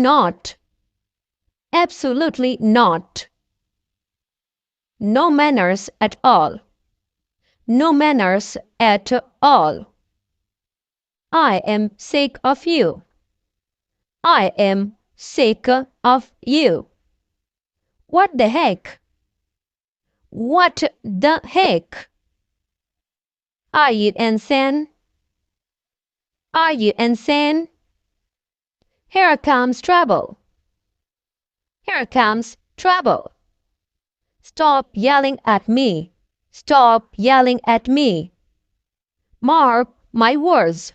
Not. Absolutely not. No manners at all. No manners at all. I am sick of you. I am sick of you. What the heck? What the heck? Are you insane? Are you insane? Here comes trouble. Here comes trouble. Stop yelling at me. Stop yelling at me. Mark my words.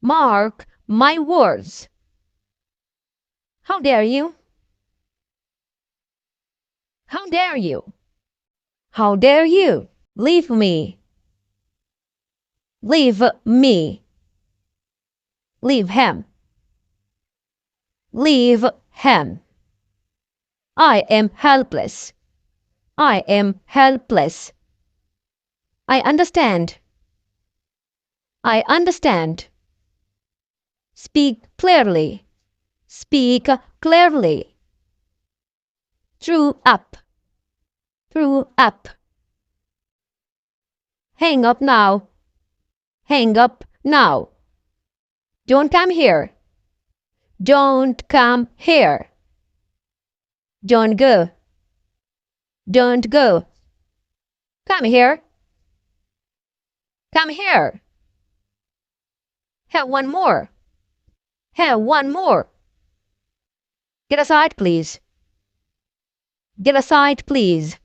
Mark my words. How dare you? How dare you? How dare you? Leave me. Leave me. Leave him. Leave him. I am helpless. I am helpless. I understand. I understand. Speak clearly. Speak clearly. Threw up. Threw up. Hang up now. Hang up now. Don't come here. Don't come here. Don't go. Don't go. Come here. Come here. Have one more. Have one more. Get aside, please. Get aside, please.